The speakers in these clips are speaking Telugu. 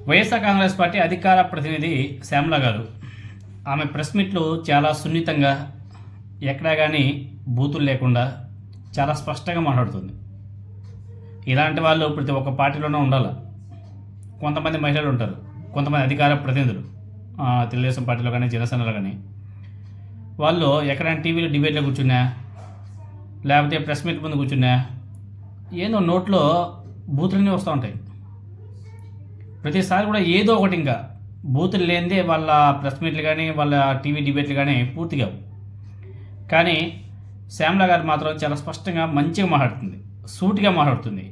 వైఎస్ఆర్ కాంగ్రెస్ పార్టీ అధికార ప్రతినిధి శ్యామల గారు ఆమె ప్రెస్ మీట్లు చాలా సున్నితంగా ఎక్కడా కానీ బూతులు లేకుండా చాలా స్పష్టంగా మాట్లాడుతుంది. ఇలాంటి వాళ్ళు ప్రతి ఒక్క పార్టీలోనే ఉండాలి. కొంతమంది మహిళలు ఉంటారు, కొంతమంది అధికార ప్రతినిధులు తెలుగుదేశం పార్టీలో కానీ జనసేనలో కానీ వాళ్ళు ఎక్కడైనా టీవీలో డిబేట్లో కూర్చున్నా లేకపోతే ప్రెస్ మీట్ ముందు కూర్చున్నా ఏదో నోట్లో బూతులన్నీ వస్తూ ఉంటాయి. ప్రతిసారి కూడా ఏదో ఒకటి ఇంకా బూతులు లేనిదే వాళ్ళ ప్రెస్ మీట్లు కానీ వాళ్ళ టీవీ డిబేట్లు కానీ పూర్తిగా. కానీ శ్యామల గారు మాత్రం చాలా స్పష్టంగా మంచిగా మాట్లాడుతుంది, సూటిగా మాట్లాడుతుంది,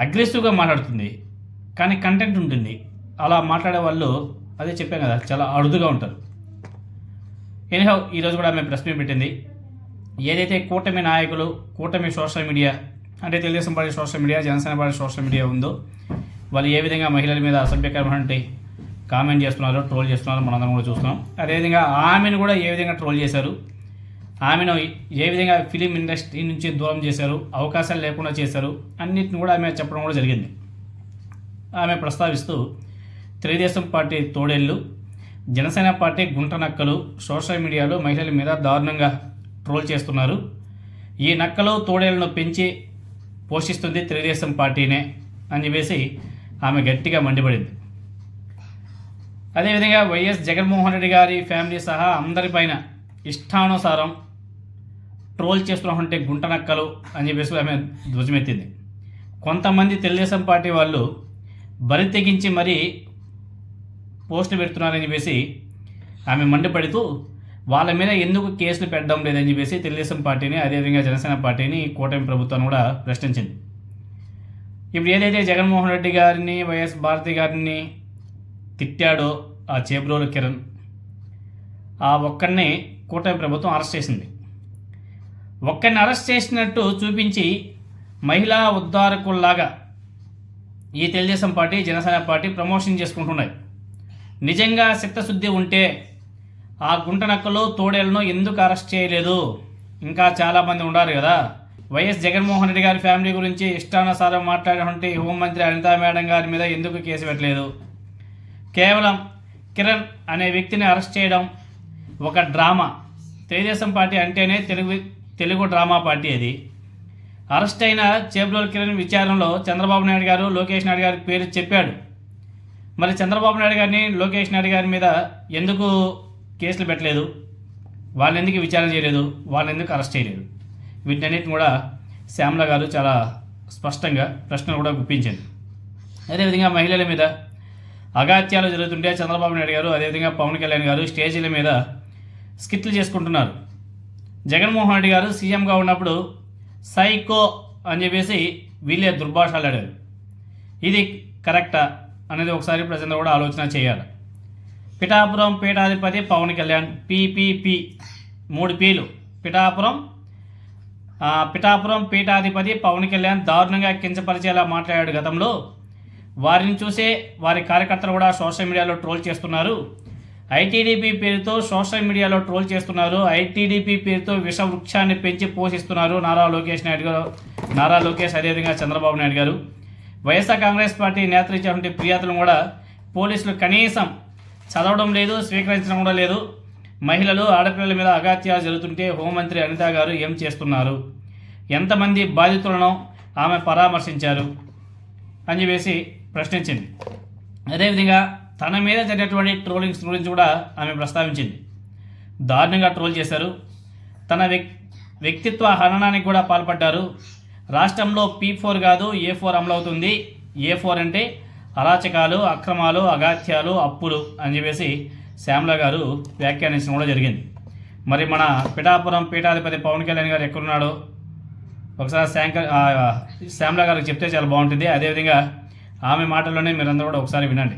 అగ్రెసివ్గా మాట్లాడుతుంది, కానీ కంటెంట్ ఉంటుంది. అలా మాట్లాడే వాళ్ళు అదే చెప్పాం కదా, చాలా అరుదుగా ఉంటారు. ఎనీహౌ ఈరోజు కూడా మేము ప్రెస్ మీట్ పెట్టింది. ఏదైతే కూటమి నాయకులు, కూటమి సోషల్ మీడియా అంటే Telugu Desam party social media, Janasena party social media ఉందో వాళ్ళు ఏ విధంగా మహిళల మీద అసభ్యకరమైన కామెంట్ చేస్తున్నారో, ట్రోల్ చేస్తున్నారో మనందరం కూడా చూస్తున్నాం. అదేవిధంగా ఆమెను కూడా ఏ విధంగా ట్రోల్ చేశారు, ఆమెను ఏ విధంగా ఫిలిం ఇండస్ట్రీ నుంచి దూరం చేశారు, అవకాశాలు లేకుండా చేశారు, అన్నిటిని కూడా ఆమె చెప్పడం కూడా జరిగింది. ఆమె ప్రస్తావిస్తూ తెలుగుదేశం పార్టీ తోడేళ్ళు, జనసేన పార్టీ గుంట నక్కలు సోషల్ మీడియాలో మహిళల మీద దారుణంగా ట్రోల్ చేస్తున్నారు. ఈ నక్కలు తోడేళ్లను పెంచి పోషిస్తుంది తెలుగుదేశం పార్టీనే అని చెప్పేసి ఆమె గట్టిగా మండిపడింది. అదేవిధంగా వైఎస్ జగన్మోహన్ రెడ్డి గారి ఫ్యామిలీ సహా అందరిపైన ఇష్టానుసారం ట్రోల్ చేస్తున్నటువంటి గుంట నక్కలు అని చెప్పేసి ఆమె ధ్వజమెత్తింది. కొంతమంది తెలుగుదేశం పార్టీ వాళ్ళు బరి తెగించి మరీ పోస్టులు పెడుతున్నారని చెప్పేసి ఆమె మండిపడుతూ వాళ్ళ మీద ఎందుకు కేసులు పెట్టడం లేదని చెప్పేసి తెలుగుదేశం పార్టీని, అదేవిధంగా జనసేన పార్టీని, కూటమి ప్రభుత్వాన్ని కూడా ప్రశ్నించింది. ఇప్పుడు ఏదైతే జగన్మోహన్ రెడ్డి గారిని, వైఎస్ భారతి గారిని తిట్టాడో ఆ చేబ్రోలు కిరణ్, ఆ ఒక్కడిని కూటమి ప్రభుత్వం అరెస్ట్ చేసింది. ఒక్కడిని అరెస్ట్ చేసినట్టు చూపించి మహిళా ఉద్ధారకుల్లాగా ఈ Telugu Desam party, Janasena party promotion చేసుకుంటున్నాయి. నిజంగా చిత్తశుద్ధి ఉంటే ఆ గుంట నక్కలు తోడేళ్లను ఎందుకు అరెస్ట్ చేయలేదు? ఇంకా చాలామంది ఉన్నారు కదా. వైఎస్ జగన్మోహన్ రెడ్డి గారి ఫ్యామిలీ గురించి ఇష్టానుసారం మాట్లాడినటువంటి హోంమంత్రి అనితా మేడం గారి మీద ఎందుకు కేసు పెట్టలేదు? కేవలం కిరణ్ అనే వ్యక్తిని అరెస్ట్ చేయడం ఒక డ్రామా. తెలుగుదేశం పార్టీ అంటేనే తెలుగు డ్రామా పార్టీ. అది అరెస్ట్ అయిన చేబ్రోలు కిరణ్ విచారణలో చంద్రబాబు నాయుడు గారు, లోకేష్ నాయుడు గారి పేరు చెప్పాడు. మరి చంద్రబాబు నాయుడు గారిని, లోకేష్ నాయుడు గారి మీద ఎందుకు కేసులు పెట్టలేదు? వాళ్ళని ఎందుకు విచారణ చేయలేదు? వాళ్ళని ఎందుకు అరెస్ట్ చేయలేదు? వీటన్నిటిని కూడా శ్యామల గారు చాలా స్పష్టంగా ప్రశ్నలు కూడా గుప్పించింది. అదేవిధంగా మహిళల మీద అగాత్యాలు జరుగుతుంటే చంద్రబాబు నాయుడు గారు, అదేవిధంగా పవన్ కళ్యాణ్ గారు స్టేజీల మీద స్కిట్లు చేసుకుంటున్నారు. జగన్మోహన్ రెడ్డి గారు సీఎంగా ఉన్నప్పుడు సైకో అని చెప్పేసి వీళ్ళే దుర్భాషలాడారు. ఇది కరెక్టా అనేది ఒకసారి ప్రజలు కూడా ఆలోచన చేయాలి. పిఠాపురం పీఠాధిపతి పవన్ కళ్యాణ్, పీపీపీ 3 పీలు. పిఠాపురం పీఠాధిపతి పవన్ కళ్యాణ్ దారుణంగా కించపరిచేలా మాట్లాడాడు గతంలో. వారిని చూసే వారి కార్యకర్తలు కూడా సోషల్ మీడియాలో ట్రోల్ చేస్తున్నారు. ఐటీడీపీ పేరుతో సోషల్ మీడియాలో ట్రోల్ చేస్తున్నారు. ఐటీడీపీ పేరుతో విషవృక్షాన్ని పెంచి పోషిస్తున్నారు నారా లోకేష్, అదేవిధంగా చంద్రబాబు నాయుడు గారు. వైఎస్ఆర్ కాంగ్రెస్ పార్టీ నేతలు ఇచ్చినటువంటి ఫిర్యాదులను కూడా పోలీసులు కనీసం చదవడం లేదు, స్వీకరించడం కూడా లేదు. మహిళలు, ఆడపిల్లల మీద అగాత్యాలు జరుగుతుంటే హోంమంత్రి అనితా గారు ఏం చేస్తున్నారు? ఎంతమంది బాధితులను ఆమె పరామర్శించారు అని చెప్పేసి ప్రశ్నించింది. అదేవిధంగా తన మీద జరిగినటువంటి ట్రోలింగ్స్ గురించి కూడా ఆమె ప్రస్తావించింది. దారుణంగా ట్రోల్ చేశారు. తన వ్యక్తిత్వ హననానికి కూడా పాల్పడ్డారు. రాష్ట్రంలో P4 కాదు A4 అమలవుతుంది. A4 అంటే అరాచకాలు, అక్రమాలు, అగాత్యాలు, అప్పులు అని చెప్పేసి శ్యామల గారు వ్యాఖ్యానించడం కూడా జరిగింది. మరి మన పిఠాపురం పీఠాధిపతి పవన్ కళ్యాణ్ గారు ఎక్కడున్నాడో ఒకసారి శ్యామల గారికి చెప్తే చాలా బాగుంటుంది. అదేవిధంగా ఆమె మాటల్లోనే మీరందరూ కూడా ఒకసారి వినండి.